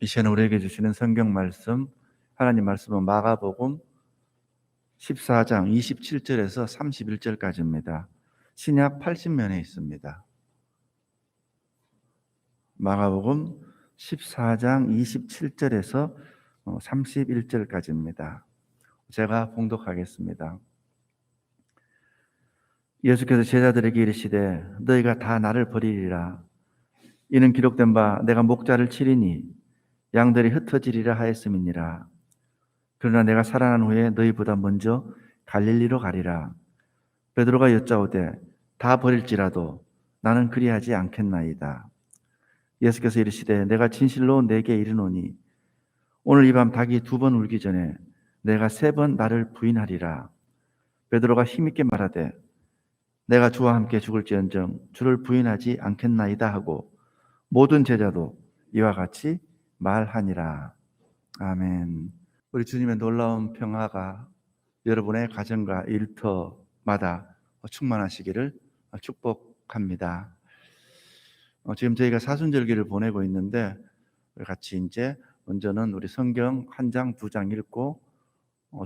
이 시간에 우리에게 주시는 성경 말씀, 하나님 말씀은 마가복음 14장 27절에서 31절까지입니다. 신약 80면에 있습니다. 마가복음 14장 27절에서 31절까지입니다. 제가 봉독하겠습니다. 예수께서 제자들에게 이르시되 너희가 다 나를 버리리라. 이는 기록된 바 내가 목자를 치리니 양들이 흩어지리라 하였음이니라. 그러나 내가 살아난 후에 너희보다 먼저 갈릴리로 가리라. 베드로가 여짜오되 다 버릴지라도 나는 그리하지 않겠나이다. 예수께서 이르시되 내가 진실로 내게 이르노니 오늘 이 밤 닭이 2번 울기 전에 내가 3번 나를 부인하리라. 베드로가 힘있게 말하되 내가 주와 함께 죽을지언정 주를 부인하지 않겠나이다 하고 모든 제자도 이와 같이 말하니라. 아멘. 우리 주님의 놀라운 평화가 여러분의 가정과 일터마다 충만하시기를 축복합니다. 지금 저희가 사순절기를 보내고 있는데 같이 이제 먼저는 우리 성경 1장, 2장 읽고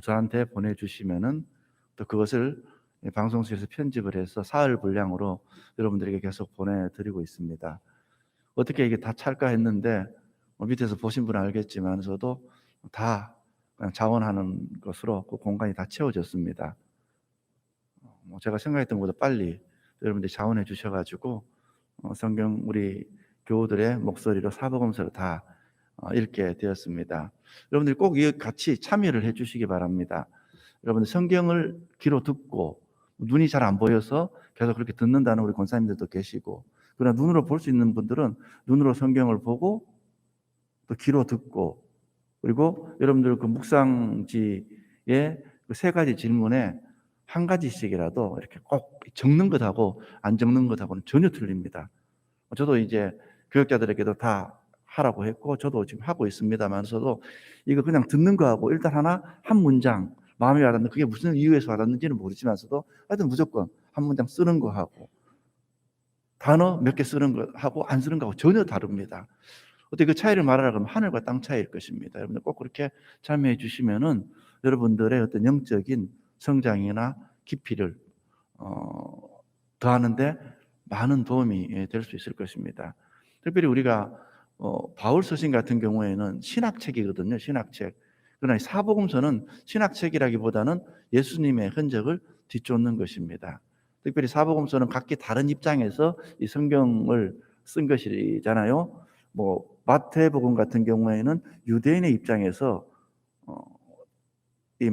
저한테 보내주시면은 또 그것을 방송실에서 편집을 해서 사흘 분량으로 여러분들에게 계속 보내드리고 있습니다. 어떻게 이게 다 찰까 했는데 밑에서 보신 분은 알겠지만 저도 다 그냥 자원하는 것으로 그 공간이 다 채워졌습니다. 제가 생각했던 것보다 빨리 여러분들이 자원해 주셔가지고 성경 우리 교우들의 목소리로 사복음서를 다 읽게 되었습니다. 여러분들이 꼭 같이 참여를 해 주시기 바랍니다. 여러분들 성경을 귀로 듣고 눈이 잘 안 보여서 계속 그렇게 듣는다는 우리 권사님들도 계시고, 그러나 눈으로 볼 수 있는 분들은 눈으로 성경을 보고 또 귀로 듣고, 그리고 여러분들 그 묵상지의 그 3가지 질문에 한 가지씩이라도 이렇게 꼭 적는 것하고 안 적는 것하고는 전혀 틀립니다. 저도 이제 교육자들에게도 다 하라고 했고 저도 지금 하고 있습니다만서도 이거 그냥 듣는 거하고 일단 한 문장 마음에 와닿는, 그게 무슨 이유에서 와닿는지는 모르지만서도 하여튼 무조건 한 문장 쓰는 거하고 단어 몇 개 쓰는 거하고 안 쓰는 거하고 전혀 다릅니다. 어떻게 그 차이를 말하라 그러면 하늘과 땅 차이일 것입니다. 여러분들 꼭 그렇게 참여해 주시면은 여러분들의 어떤 영적인 성장이나 깊이를 더하는데 많은 도움이 될 수 있을 것입니다. 특별히 우리가 바울 서신 같은 경우에는 신학책이거든요. 신학책. 그러나 사복음서는 신학책이라기보다는 예수님의 흔적을 뒤쫓는 것입니다. 특별히 사복음서는 각기 다른 입장에서 이 성경을 쓴 것이잖아요. 마태복음 같은 경우에는 유대인의 입장에서 이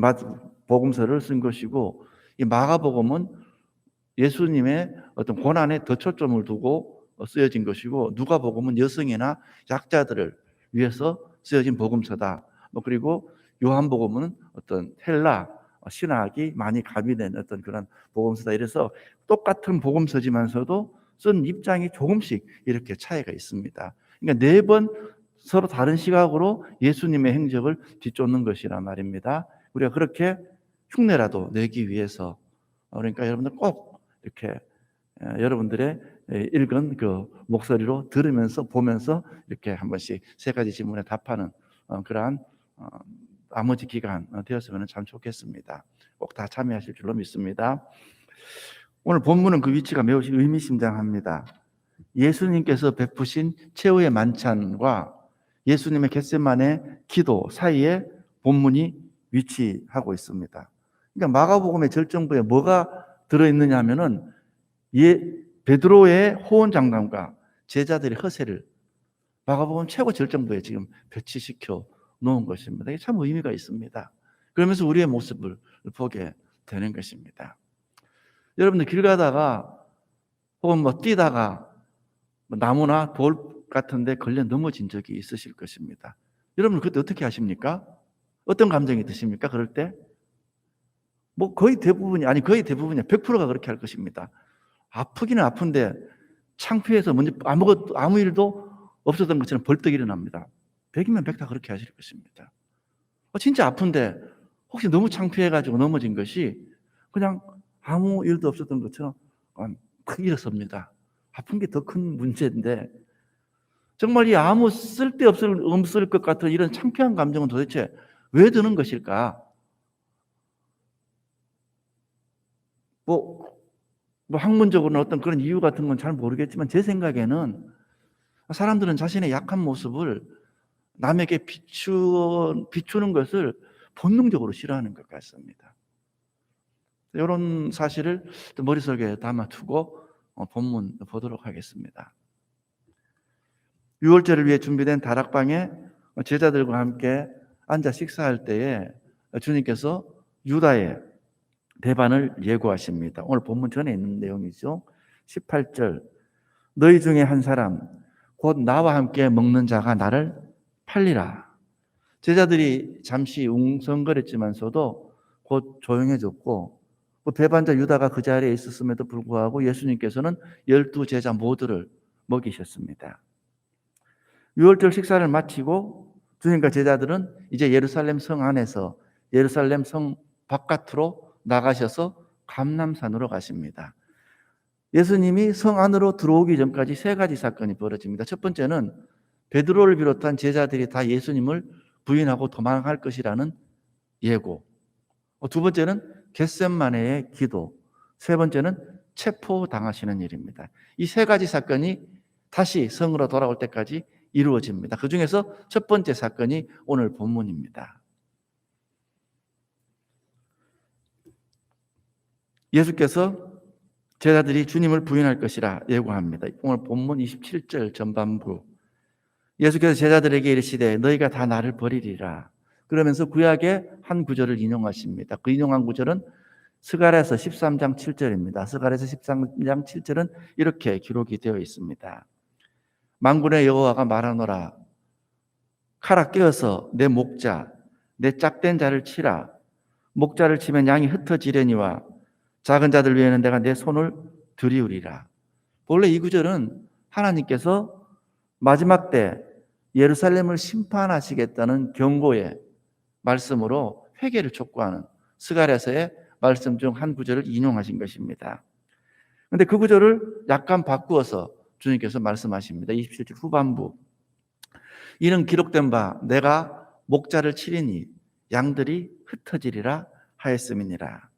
복음서를 쓴 것이고, 이 마가복음은 예수님의 어떤 고난에 더 초점을 두고 쓰여진 것이고, 누가복음은 여성이나 약자들을 위해서 쓰여진 복음서다. 그리고 요한복음은 어떤 헬라 신학이 많이 가미된 어떤 그런 복음서다. 이래서 똑같은 복음서지만서도 쓴 입장이 조금씩 이렇게 차이가 있습니다. 그러니까 4번 서로 다른 시각으로 예수님의 행적을 뒤쫓는 것이란 말입니다. 우리가 그렇게 흉내라도 내기 위해서, 그러니까 여러분들 꼭 이렇게 여러분들의 읽은 그 목소리로 들으면서 보면서 이렇게 한 번씩 3가지 질문에 답하는 그러한 나머지 기간 되었으면 참 좋겠습니다. 꼭 다 참여하실 줄로 믿습니다. 오늘 본문은 그 위치가 매우 의미심장합니다. 예수님께서 베푸신 최후의 만찬과 예수님의 겟세마네 기도 사이에 본문이 위치하고 있습니다. 그러니까 마가복음의 절정부에 뭐가 들어있느냐 하면은 베드로의 호언장담과 제자들의 허세를 마가복음 최고 절정부에 지금 배치시켜 놓은 것입니다. 이게 참 의미가 있습니다. 그러면서 우리의 모습을 보게 되는 것입니다. 여러분들 길 가다가 혹은 뛰다가 나무나 돌 같은 데 걸려 넘어진 적이 있으실 것입니다. 여러분 그때 어떻게 하십니까? 어떤 감정이 드십니까? 그럴 때? 거의 대부분이 100%가 그렇게 할 것입니다. 아프기는 아픈데 창피해서 먼저 아무 일도 없었던 것처럼 벌떡 일어납니다. 100이면 100 다 그렇게 하실 것입니다. 진짜 아픈데 혹시 너무 창피해가지고 넘어진 것이 그냥 아무 일도 없었던 것처럼 팍 일어섭니다. 아픈 게 더 큰 문제인데 정말 이 아무 쓸데없을 것 같은 이런 창피한 감정은 도대체 왜 드는 것일까? 뭐 학문적으로는 어떤 그런 이유 같은 건 잘 모르겠지만 제 생각에는 사람들은 자신의 약한 모습을 남에게 비추는 것을 본능적으로 싫어하는 것 같습니다. 이런 사실을 머릿속에 담아두고 본문 보도록 하겠습니다. 유월절을 위해 준비된 다락방에 제자들과 함께 앉아 식사할 때에 주님께서 유다의 배반을 예고하십니다. 오늘 본문 전에 있는 내용이죠. 18절 너희 중에 한 사람 곧 나와 함께 먹는 자가 나를 팔리라. 제자들이 잠시 웅성거렸지만서도 곧 조용해졌고 배반자 유다가 그 자리에 있었음에도 불구하고 예수님께서는 12제자 모두를 먹이셨습니다. 유월절 식사를 마치고 주님과 제자들은 이제 예루살렘 성 안에서 예루살렘 성 바깥으로 나가셔서 감람산으로 가십니다. 예수님이 성 안으로 들어오기 전까지 세 가지 사건이 벌어집니다. 첫 번째는 베드로를 비롯한 제자들이 다 예수님을 부인하고 도망할 것이라는 예고. 두 번째는 겟셋마네의 기도. 세 번째는 체포당하시는 일입니다. 이 세 가지 사건이 다시 성으로 돌아올 때까지 이루어집니다. 그 중에서 첫 번째 사건이 오늘 본문입니다. 예수께서 제자들이 주님을 부인할 것이라 예고합니다. 오늘 본문 27절 전반부. 예수께서 제자들에게 이르시되 너희가 다 나를 버리리라. 그러면서 구약의 한 구절을 인용하십니다. 그 인용한 구절은 스가랴서 13장 7절입니다. 스가랴서 13장 7절은 이렇게 기록이 되어 있습니다. 만군의 여호와가 말하노라. 칼아 깨어서 내 목자, 내 짝된 자를 치라. 목자를 치면 양이 흩어지려니와 작은 자들 위에는 내가 내 손을 들이우리라. 본래 이 구절은 하나님께서 마지막 때 예루살렘을 심판하시겠다는 경고의 말씀으로 회개를 촉구하는 스가랴서의 말씀 중 한 구절을 인용하신 것입니다. 그런데 그 구절을 약간 바꾸어서 주님께서 말씀하십니다. 27절 후반부. 이는 기록된 바 내가 목자를 치리니 양들이 흩어지리라 하였음이니라.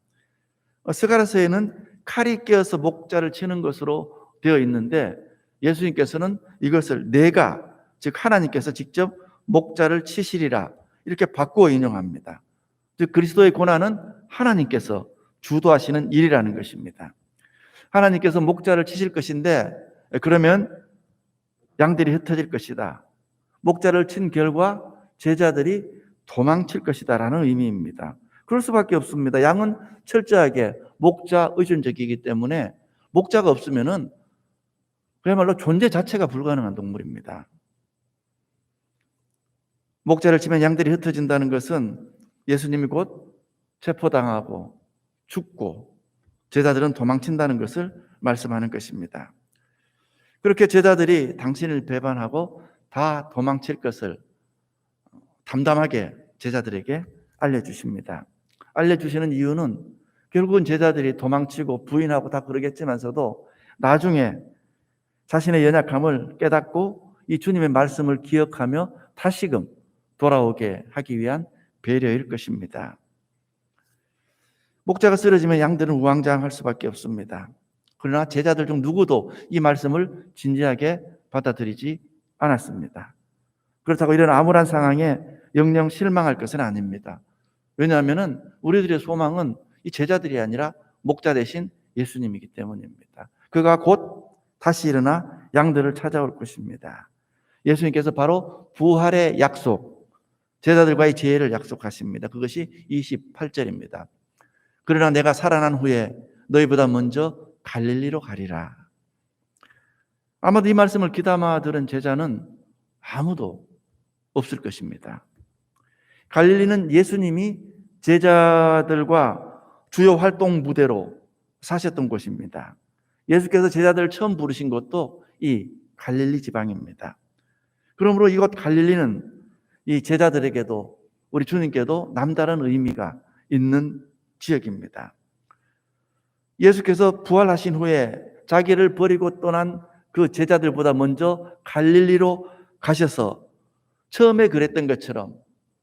스가랴서에는 칼이 깨어서 목자를 치는 것으로 되어 있는데 예수님께서는 이것을 내가, 즉 하나님께서 직접 목자를 치시리라 이렇게 바꾸어 인용합니다. 즉 그리스도의 고난은 하나님께서 주도하시는 일이라는 것입니다. 하나님께서 목자를 치실 것인데 그러면 양들이 흩어질 것이다. 목자를 친 결과 제자들이 도망칠 것이다 라는 의미입니다. 그럴 수밖에 없습니다. 양은 철저하게 목자 의존적이기 때문에 목자가 없으면은 그야말로 존재 자체가 불가능한 동물입니다. 목자를 치면 양들이 흩어진다는 것은 예수님이 곧 체포당하고 죽고 제자들은 도망친다는 것을 말씀하는 것입니다. 그렇게 제자들이 당신을 배반하고 다 도망칠 것을 담담하게 제자들에게 알려주십니다. 알려주시는 이유는 결국은 제자들이 도망치고 부인하고 다 그러겠지만서도 나중에 자신의 연약함을 깨닫고 이 주님의 말씀을 기억하며 다시금 돌아오게 하기 위한 배려일 것입니다. 목자가 쓰러지면 양들은 우왕좌왕할 수밖에 없습니다. 그러나 제자들 중 누구도 이 말씀을 진지하게 받아들이지 않았습니다. 그렇다고 이런 암울한 상황에 영영 실망할 것은 아닙니다. 왜냐하면 우리들의 소망은 이 제자들이 아니라 목자 대신 예수님이기 때문입니다. 그가 곧 다시 일어나 양들을 찾아올 것입니다. 예수님께서 바로 부활의 약속, 제자들과의 재회를 약속하십니다. 그것이 28절입니다. 그러나 내가 살아난 후에 너희보다 먼저 갈릴리로 가리라. 아마도 이 말씀을 귀담아 들은 제자는 아무도 없을 것입니다. 갈릴리는 예수님이 제자들과 주요 활동 무대로 사셨던 곳입니다. 예수께서 제자들을 처음 부르신 곳도 이 갈릴리 지방입니다. 그러므로 이곳 갈릴리는 이 제자들에게도 우리 주님께도 남다른 의미가 있는 지역입니다. 예수께서 부활하신 후에 자기를 버리고 떠난 그 제자들보다 먼저 갈릴리로 가셔서 처음에 그랬던 것처럼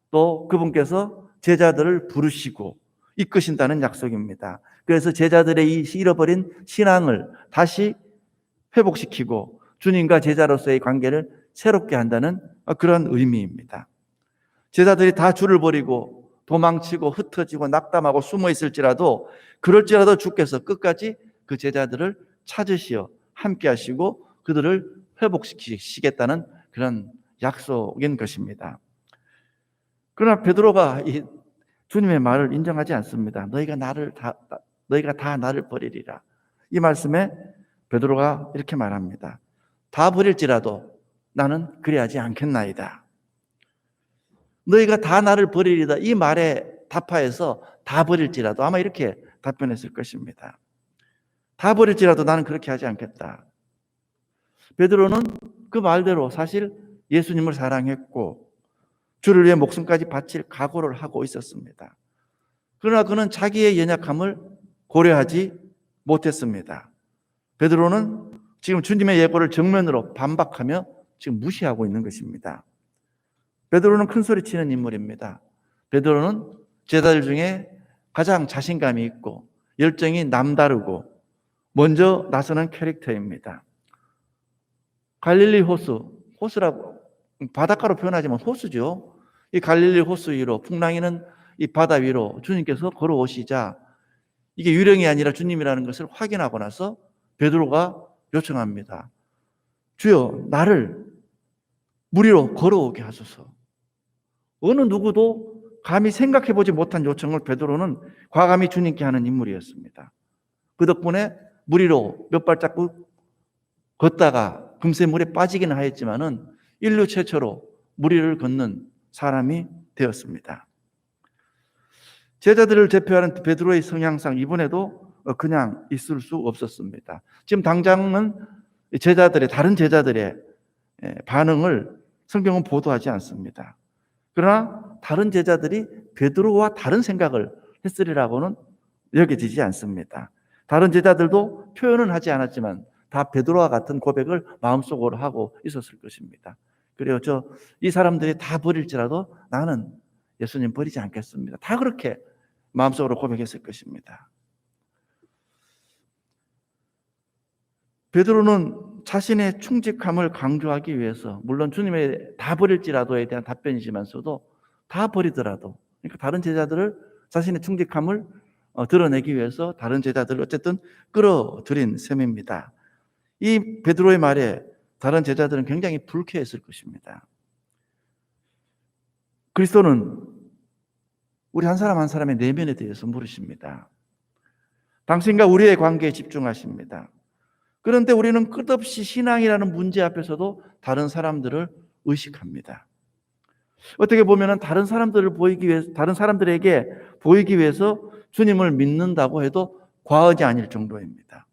또 그분께서 제자들을 부르시고 이끄신다는 약속입니다. 그래서 제자들의 이 잃어버린 신앙을 다시 회복시키고 주님과 제자로서의 관계를 새롭게 한다는 그런 의미입니다. 제자들이 다 줄을 버리고 도망치고 흩어지고 낙담하고 숨어 있을지라도 그럴지라도 주께서 끝까지 그 제자들을 찾으시어 함께 하시고 그들을 회복시키시겠다는 그런 약속인 것입니다. 그러나 베드로가 이 주님의 말을 인정하지 않습니다. 너희가 다 나를 버리리라. 이 말씀에 베드로가 이렇게 말합니다. 다 버릴지라도 나는 그리하지 않겠나이다. 너희가 다 나를 버리리다. 이 말에 답하여서 다 버릴지라도 아마 이렇게 답변했을 것입니다. 다 버릴지라도 나는 그렇게 하지 않겠다. 베드로는 그 말대로 사실 예수님을 사랑했고 주를 위해 목숨까지 바칠 각오를 하고 있었습니다. 그러나 그는 자기의 연약함을 고려하지 못했습니다. 베드로는 지금 주님의 예고를 정면으로 반박하며 지금 무시하고 있는 것입니다. 베드로는 큰 소리 치는 인물입니다. 베드로는 제자들 중에 가장 자신감이 있고 열정이 남다르고 먼저 나서는 캐릭터입니다. 갈릴리 호수라고 바닷가로 표현하지만 호수죠. 이 갈릴리 호수 위로 풍랑이는 이 바다 위로 주님께서 걸어오시자 이게 유령이 아니라 주님이라는 것을 확인하고 나서 베드로가 요청합니다. 주여 나를 물 위로 걸어오게 하소서. 어느 누구도 감히 생각해보지 못한 요청을 베드로는 과감히 주님께 하는 인물이었습니다. 그 덕분에 물 위로 몇 발자국 걷다가 금세 물에 빠지기는 하였지만은 인류 최초로 물 위를 걷는 사람이 되었습니다. 제자들을 대표하는 베드로의 성향상 이번에도 그냥 있을 수 없었습니다. 지금 당장은 다른 제자들의 반응을 성경은 보도하지 않습니다. 그러나 다른 제자들이 베드로와 다른 생각을 했으리라고는 여겨지지 않습니다. 다른 제자들도 표현은 하지 않았지만 다 베드로와 같은 고백을 마음속으로 하고 있었을 것입니다. 그래요. 이 사람들이 다 버릴지라도 나는 예수님 버리지 않겠습니다. 다 그렇게 마음속으로 고백했을 것입니다. 베드로는 자신의 충직함을 강조하기 위해서 물론 주님의 다 버릴지라도에 대한 답변이지만서도 다 버리더라도 그러니까 다른 제자들을 자신의 충직함을 드러내기 위해서 다른 제자들을 어쨌든 끌어들인 셈입니다. 이 베드로의 말에 다른 제자들은 굉장히 불쾌했을 것입니다. 그리스도는 우리 한 사람 한 사람의 내면에 대해서 물으십니다. 당신과 우리의 관계에 집중하십니다. 그런데 우리는 끝없이 신앙이라는 문제 앞에서도 다른 사람들을 의식합니다. 어떻게 보면 다른 사람들에게 보이기 위해서 주님을 믿는다고 해도 과언이 아닐 정도입니다.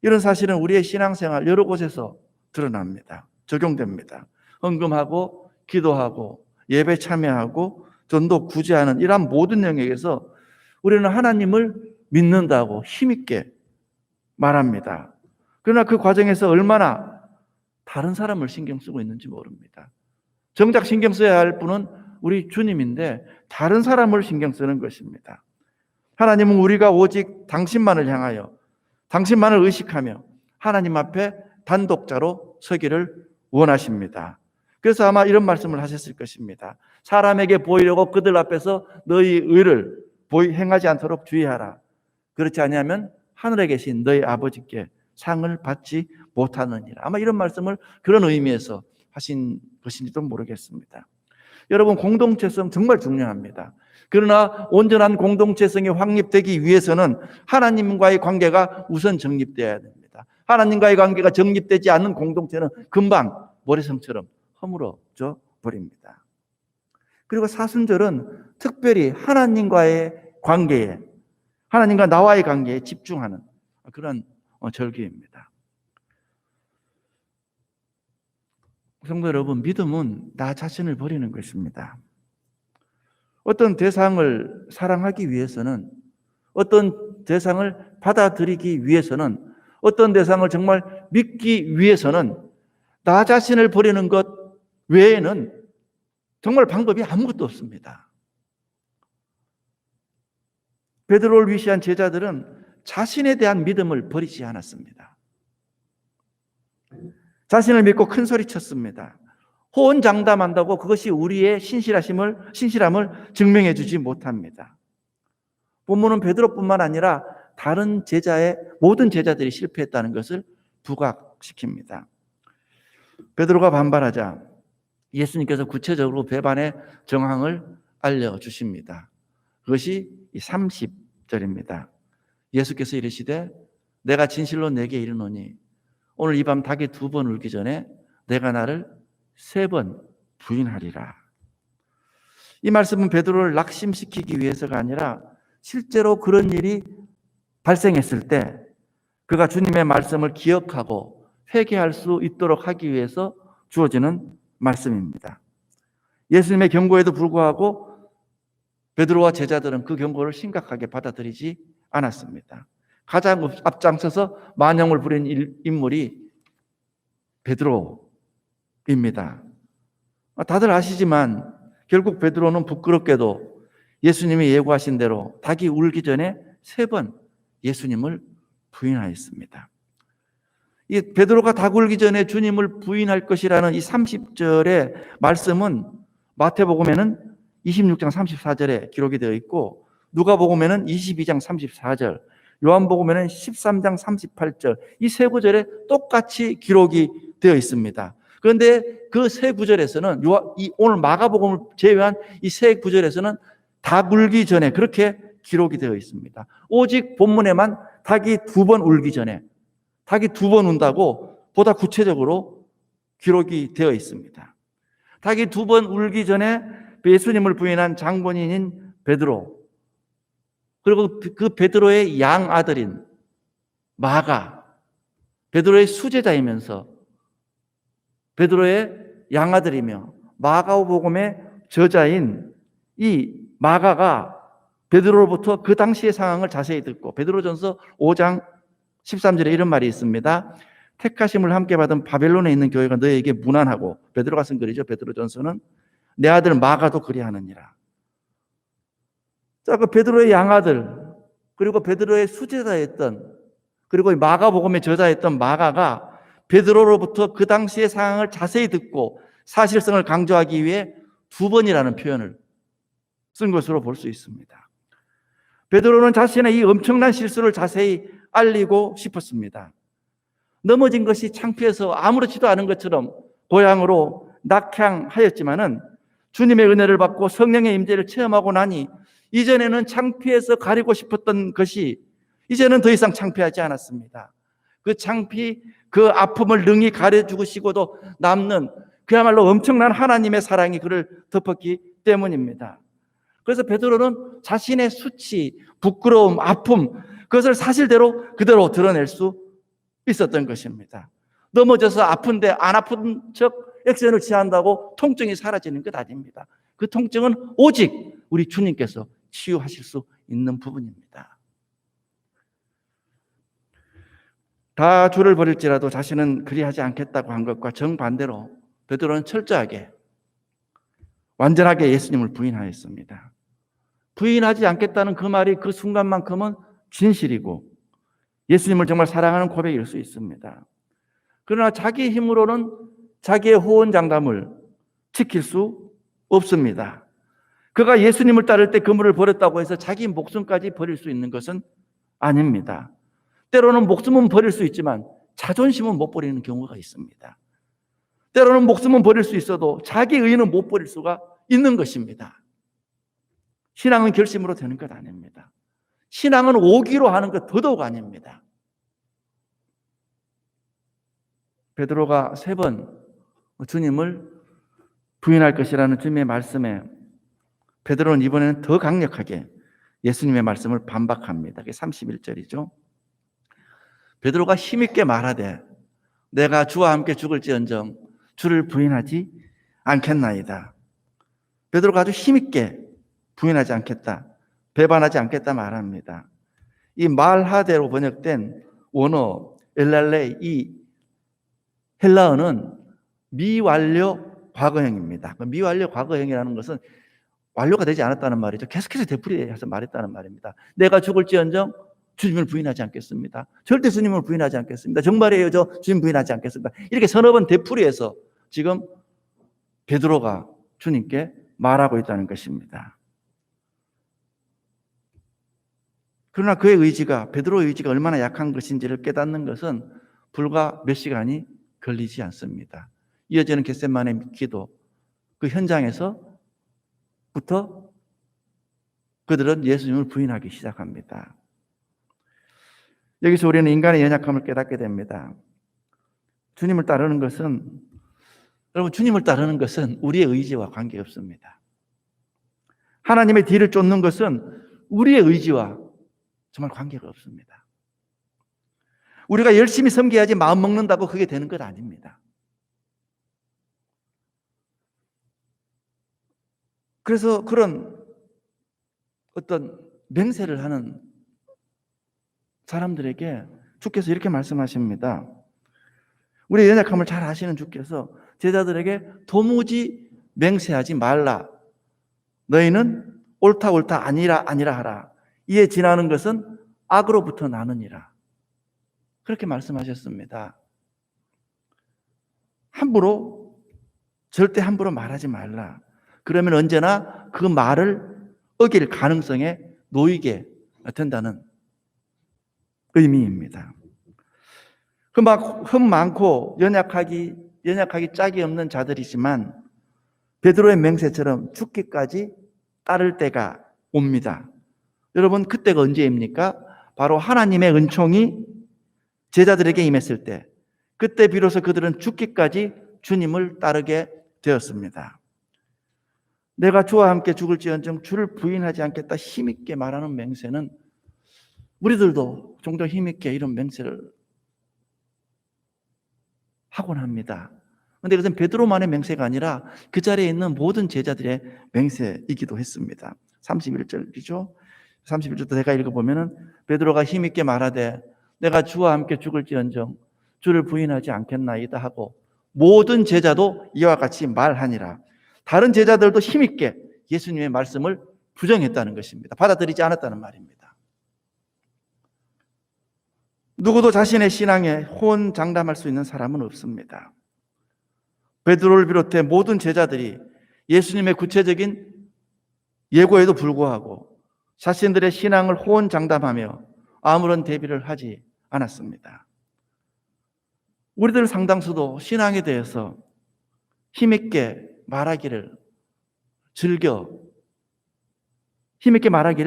이런 사실은 우리의 신앙생활 여러 곳에서 드러납니다. 적용됩니다. 헌금하고 기도하고 예배 참여하고 전도 구제하는 이러한 모든 영역에서 우리는 하나님을 믿는다고 힘있게 말합니다. 그러나 그 과정에서 얼마나 다른 사람을 신경 쓰고 있는지 모릅니다. 정작 신경 써야 할 분은 우리 주님인데 다른 사람을 신경 쓰는 것입니다. 하나님은 우리가 오직 당신만을 향하여 당신만을 의식하며 하나님 앞에 단독자로 서기를 원하십니다. 그래서 아마 이런 말씀을 하셨을 것입니다. 사람에게 보이려고 그들 앞에서 너희 의를 행하지 않도록 주의하라. 그렇지 않으면 하늘에 계신 너희 아버지께 상을 받지 못하느니라. 아마 이런 말씀을 그런 의미에서 하신 것인지도 모르겠습니다. 여러분, 공동체성 정말 중요합니다. 그러나 온전한 공동체성이 확립되기 위해서는 하나님과의 관계가 우선 정립되어야 됩니다. 하나님과의 관계가 정립되지 않는 공동체는 금방 모래성처럼 허물어져 버립니다. 그리고 사순절은 특별히 하나님과의 관계에, 하나님과 나와의 관계에 집중하는 그런 절기입니다. 성도 여러분, 믿음은 나 자신을 버리는 것입니다. 어떤 대상을 사랑하기 위해서는, 어떤 대상을 받아들이기 위해서는 어떤 대상을 정말 믿기 위해서는 나 자신을 버리는 것 외에는 정말 방법이 아무것도 없습니다. 베드로를 위시한 제자들은 자신에 대한 믿음을 버리지 않았습니다. 자신을 믿고 큰 소리 쳤습니다. 호언장담한다고 그것이 우리의 신실함을 증명해 주지 못합니다. 본문은 베드로뿐만 아니라 다른 모든 제자들이 실패했다는 것을 부각시킵니다. 베드로가 반발하자 예수님께서 구체적으로 배반의 정황을 알려주십니다. 그것이 30절입니다. 예수께서 이르시되 내가 진실로 내게 이르노니 오늘 이 밤 닭이 2번 울기 전에 내가 나를 3번 부인하리라. 이 말씀은 베드로를 낙심시키기 위해서가 아니라 실제로 그런 일이 발생했을 때 그가 주님의 말씀을 기억하고 회개할 수 있도록 하기 위해서 주어지는 말씀입니다. 예수님의 경고에도 불구하고 베드로와 제자들은 그 경고를 심각하게 받아들이지 않았습니다. 가장 앞장서서 만영을 부린 인물이 베드로입니다. 다들 아시지만 결국 베드로는 부끄럽게도 예수님이 예고하신 대로 닭이 울기 전에 3번 예수님을 부인하였습니다. 이 베드로가 닭 울기 전에 주님을 부인할 것이라는 이 30절의 말씀은 마태복음에는 26장 34절에 기록이 되어 있고 누가복음에는 22장 34절, 요한복음에는 13장 38절 이 세 구절에 똑같이 기록이 되어 있습니다. 그런데 그 세 구절에서는 오늘 마가복음을 제외한 이 세 구절에서는 닭 울기 전에 그렇게 기록이 되어 있습니다. 오직 본문에만 닭이 2번 울기 전에 닭이 2번 운다고 보다 구체적으로 기록이 되어 있습니다. 닭이 2번 울기 전에 예수님을 부인한 장본인인 베드로, 그리고 그 베드로의 양아들인 마가, 베드로의 수제자이면서 베드로의 양아들이며 마가복음의 저자인 이 마가가 베드로로부터 그 당시의 상황을 자세히 듣고 베드로전서 5장 13절에 이런 말이 있습니다. 택하심을 함께 받은 바벨론에 있는 교회가 너에게 무난하고, 베드로가 쓴 글이죠. 베드로전서는 내 아들 마가도 그리하느니라. 자, 그 베드로의 양아들, 그리고 베드로의 수제자였던, 그리고 마가복음의 저자였던 마가가 베드로로부터 그 당시의 상황을 자세히 듣고 사실성을 강조하기 위해 2번이라는 표현을 쓴 것으로 볼 수 있습니다. 베드로는 자신의 이 엄청난 실수를 자세히 알리고 싶었습니다. 넘어진 것이 창피해서 아무렇지도 않은 것처럼 고향으로 낙향하였지만은 주님의 은혜를 받고 성령의 임재를 체험하고 나니 이전에는 창피해서 가리고 싶었던 것이 이제는 더 이상 창피하지 않았습니다. 그 창피, 그 아픔을 능히 가려주시고도 남는 그야말로 엄청난 하나님의 사랑이 그를 덮었기 때문입니다. 그래서 베드로는 자신의 수치, 부끄러움, 아픔, 그것을 사실대로 그대로 드러낼 수 있었던 것입니다. 넘어져서 아픈데 안 아픈 척 액션을 취한다고 통증이 사라지는 것 아닙니다. 그 통증은 오직 우리 주님께서 치유하실 수 있는 부분입니다. 다 주를 버릴지라도 자신은 그리하지 않겠다고 한 것과 정반대로 베드로는 철저하게 완전하게 예수님을 부인하였습니다. 부인하지 않겠다는 그 말이 그 순간만큼은 진실이고 예수님을 정말 사랑하는 고백일 수 있습니다. 그러나 자기 힘으로는 자기의 호언장담을 지킬 수 없습니다. 그가 예수님을 따를 때 그물을 버렸다고 해서 자기 목숨까지 버릴 수 있는 것은 아닙니다. 때로는 목숨은 버릴 수 있지만 자존심은 못 버리는 경우가 있습니다. 때로는 목숨은 버릴 수 있어도 자기 의는 못 버릴 수가 있는 것입니다. 신앙은 결심으로 되는 것 아닙니다. 신앙은 오기로 하는 것 더더욱 아닙니다. 베드로가 3번 주님을 부인할 것이라는 주님의 말씀에 베드로는 이번에는 더 강력하게 예수님의 말씀을 반박합니다. 그게 31절이죠. 베드로가 힘있게 말하되 내가 주와 함께 죽을지언정 주를 부인하지 않겠나이다. 베드로가 아주 힘있게 부인하지 않겠다, 배반하지 않겠다 말합니다. 이 말하대로 번역된 원어 엘랄레, 이 헬라어는 미완료 과거형입니다. 미완료 과거형이라는 것은 완료가 되지 않았다는 말이죠. 계속해서 되풀이해서 말했다는 말입니다. 내가 죽을지언정 주님을 부인하지 않겠습니다. 절대 주님을 부인하지 않겠습니다. 정말이에요. 저 주님 부인하지 않겠습니다. 이렇게 서너 번 되풀이해서 지금 베드로가 주님께 말하고 있다는 것입니다. 그러나 그의 의지가, 베드로의 의지가 얼마나 약한 것인지를 깨닫는 것은 불과 몇 시간이 걸리지 않습니다. 이어지는 겟세마네 기도, 그 현장에서부터 그들은 예수님을 부인하기 시작합니다. 여기서 우리는 인간의 연약함을 깨닫게 됩니다. 주님을 따르는 것은, 여러분, 주님을 따르는 것은 우리의 의지와 관계없습니다. 하나님의 뒤를 쫓는 것은 우리의 의지와 정말 관계가 없습니다. 우리가 열심히 섬겨야지 마음 먹는다고 그게 되는 것 아닙니다. 그래서 그런 어떤 맹세를 하는 사람들에게 주께서 이렇게 말씀하십니다. 우리의 연약함을 잘 아시는 주께서 제자들에게 도무지 맹세하지 말라. 너희는 옳다 옳다 아니라 하라. 이에 지나는 것은 악으로부터 나느니라. 그렇게 말씀하셨습니다. 절대 함부로 말하지 말라. 그러면 언제나 그 말을 어길 가능성에 놓이게 된다는 의미입니다. 흠 많고 연약하기 짝이 없는 자들이지만 베드로의 맹세처럼 죽기까지 따를 때가 옵니다. 여러분, 그때가 언제입니까? 바로 하나님의 은총이 제자들에게 임했을 때, 그때 비로소 그들은 죽기까지 주님을 따르게 되었습니다. 내가 주와 함께 죽을지언정 주를 부인하지 않겠다 힘있게 말하는 맹세는 우리들도 종종 힘있게 이런 맹세를 하곤 합니다. 그런데 그것은 베드로만의 맹세가 아니라 그 자리에 있는 모든 제자들의 맹세이기도 했습니다. 31절이죠. 31절도 내가 읽어보면은 베드로가 힘있게 말하되 내가 주와 함께 죽을지언정 주를 부인하지 않겠나이다 하고 모든 제자도 이와 같이 말하니라. 다른 제자들도 힘있게 예수님의 말씀을 부정했다는 것입니다. 받아들이지 않았다는 말입니다. 누구도 자신의 신앙에 호언장담할 수 있는 사람은 없습니다. 베드로를 비롯해 모든 제자들이 예수님의 구체적인 예고에도 불구하고 자신들의 신앙을 호언장담하며 아무런 대비를 하지 않았습니다. 우리들 상당수도 신앙에 대해서 힘있게 말하기를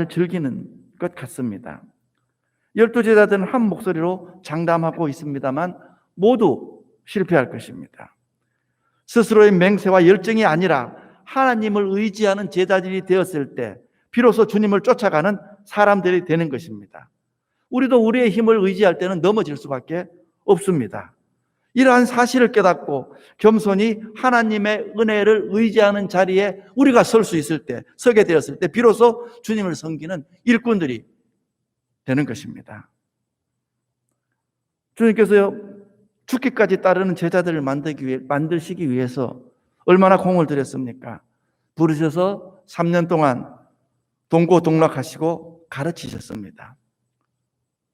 즐기는 것 같습니다. 12제자들은 한 목소리로 장담하고 있습니다만 모두 실패할 것입니다. 스스로의 맹세와 열정이 아니라 하나님을 의지하는 제자들이 되었을 때 비로소 주님을 쫓아가는 사람들이 되는 것입니다. 우리도 우리의 힘을 의지할 때는 넘어질 수밖에 없습니다. 이러한 사실을 깨닫고 겸손히 하나님의 은혜를 의지하는 자리에 우리가 서게 되었을 때 비로소 주님을 섬기는 일꾼들이 되는 것입니다. 주님께서 죽기까지 따르는 제자들을 만드시기 위해서 얼마나 공을 들였습니까? 부르셔서 3년 동안 동고동락하시고 가르치셨습니다.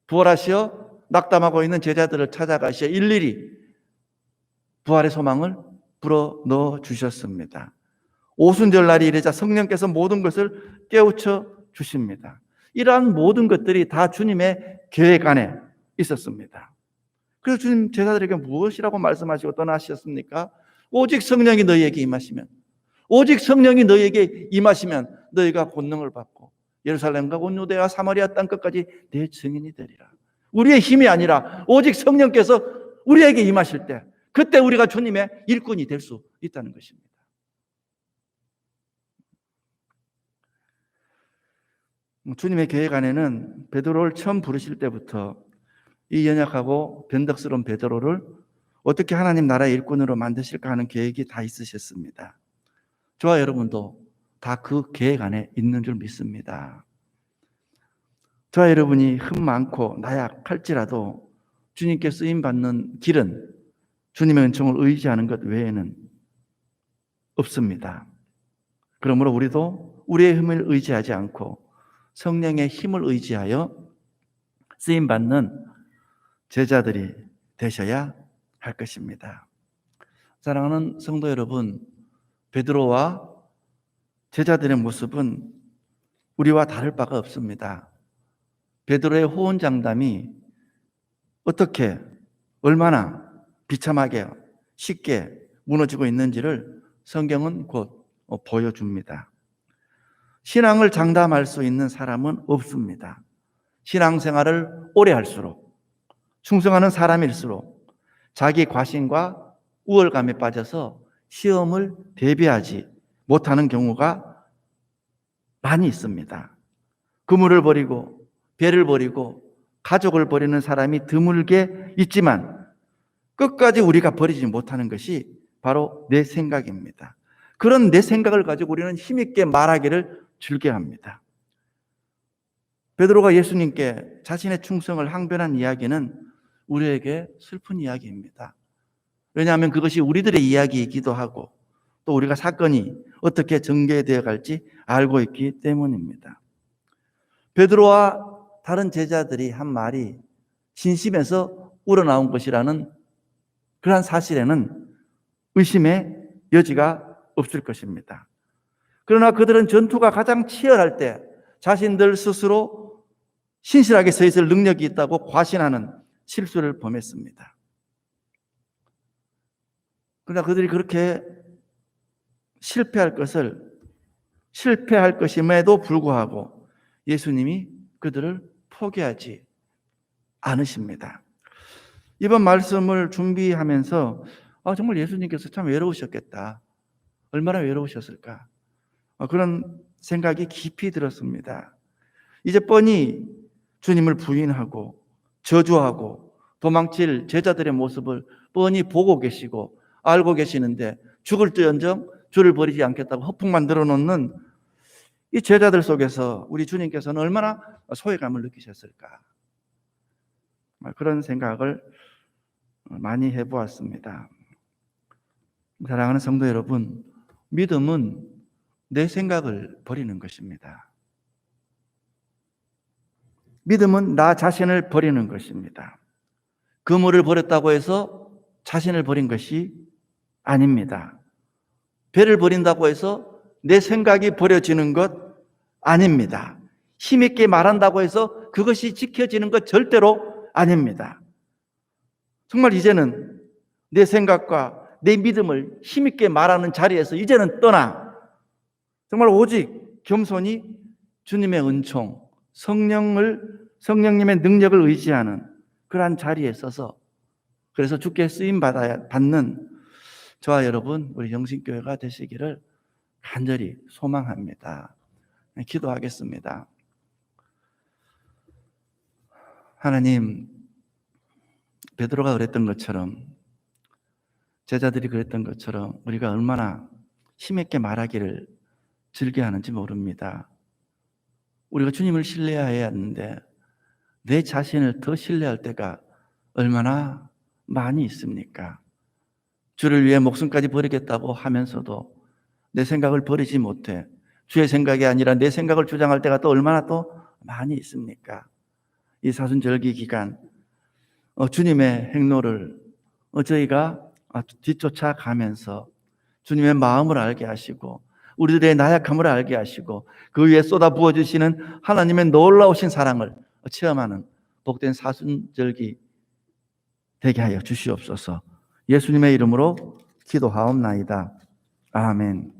부활하시어 낙담하고 있는 제자들을 찾아가시어 일일이 부활의 소망을 불어넣어 주셨습니다. 오순절날이 이르자 성령께서 모든 것을 깨우쳐 주십니다. 이러한 모든 것들이 다 주님의 계획 안에 있었습니다. 그래서 주님 제자들에게 무엇이라고 말씀하시고 떠나셨습니까? 오직 성령이 너희에게 임하시면 너희가 권능을 받고 예루살렘과 온 유대와 사마리아 땅끝까지 내 증인이 되리라. 우리의 힘이 아니라 오직 성령께서 우리에게 임하실 때 그때 우리가 주님의 일꾼이 될 수 있다는 것입니다. 주님의 계획 안에는 베드로를 처음 부르실 때부터 이 연약하고 변덕스러운 베드로를 어떻게 하나님 나라의 일꾼으로 만드실까 하는 계획이 다 있으셨습니다. 저와 여러분도 다 그 계획 안에 있는 줄 믿습니다. 저와 여러분이 흠 많고 나약할지라도 주님께 쓰임받는 길은 주님의 은총을 의지하는 것 외에는 없습니다. 그러므로 우리도 우리의 힘을 의지하지 않고 성령의 힘을 의지하여 쓰임받는 제자들이 되셔야 할 것입니다. 사랑하는 성도 여러분, 베드로와 제자들의 모습은 우리와 다를 바가 없습니다. 베드로의 호언장담이 어떻게 얼마나 비참하게 쉽게 무너지고 있는지를 성경은 곧 보여줍니다. 신앙을 장담할 수 있는 사람은 없습니다. 신앙생활을 오래 할수록 충성하는 사람일수록 자기 과신과 우월감에 빠져서 시험을 대비하지 못하는 경우가 많이 있습니다. 그물을 버리고 배를 버리고 가족을 버리는 사람이 드물게 있지만 끝까지 우리가 버리지 못하는 것이 바로 내 생각입니다. 그런 내 생각을 가지고 우리는 힘있게 말하기를 즐겨합니다. 베드로가 예수님께 자신의 충성을 항변한 이야기는 우리에게 슬픈 이야기입니다. 왜냐하면 그것이 우리들의 이야기이기도 하고 또 우리가 사건이 어떻게 전개되어 갈지 알고 있기 때문입니다. 베드로와 다른 제자들이 한 말이 진심에서 우러나온 것이라는 그러한 사실에는 의심의 여지가 없을 것입니다. 그러나 그들은 전투가 가장 치열할 때 자신들 스스로 신실하게 서 있을 능력이 있다고 과신하는 실수를 범했습니다. 그러나 그들이 그렇게 실패할 것임에도 불구하고 예수님이 그들을 포기하지 않으십니다. 이번 말씀을 준비하면서 정말 예수님께서 참 외로우셨겠다. 얼마나 외로우셨을까. 그런 생각이 깊이 들었습니다. 이제 뻔히 주님을 부인하고 저주하고 도망칠 제자들의 모습을 뻔히 보고 계시고 알고 계시는데 죽을 뜨언정 주를 버리지 않겠다고 허풍만 늘어놓는 이 제자들 속에서 우리 주님께서는 얼마나 소외감을 느끼셨을까. 그런 생각을 많이 해보았습니다. 사랑하는 성도 여러분, 믿음은 내 생각을 버리는 것입니다. 믿음은 나 자신을 버리는 것입니다. 그물을 버렸다고 해서 자신을 버린 것이 아닙니다. 배를 버린다고 해서 내 생각이 버려지는 것 아닙니다. 힘있게 말한다고 해서 그것이 지켜지는 것 절대로 아닙니다. 정말 이제는 내 생각과 내 믿음을 힘있게 말하는 자리에서 이제는 떠나 정말 오직 겸손히 주님의 은총, 성령님의 능력을 의지하는 그러한 자리에 서서 그래서 주께 쓰임 받는 저와 여러분 우리 영신교회가 되시기를 간절히 소망합니다. 기도하겠습니다. 하나님, 베드로가 그랬던 것처럼 제자들이 그랬던 것처럼 우리가 얼마나 힘있게 말하기를 즐겨하는지 모릅니다. 우리가 주님을 신뢰해야 하는데 내 자신을 더 신뢰할 때가 얼마나 많이 있습니까? 주를 위해 목숨까지 버리겠다고 하면서도 내 생각을 버리지 못해 주의 생각이 아니라 내 생각을 주장할 때가 또 얼마나 또 많이 있습니까? 이 사순절기 기간 주님의 행로를 저희가 뒤쫓아가면서 주님의 마음을 알게 하시고 우리들의 나약함을 알게 하시고 그 위에 쏟아 부어주시는 하나님의 놀라우신 사랑을 체험하는 복된 사순절기 되게 하여 주시옵소서. 예수님의 이름으로 기도하옵나이다. 아멘.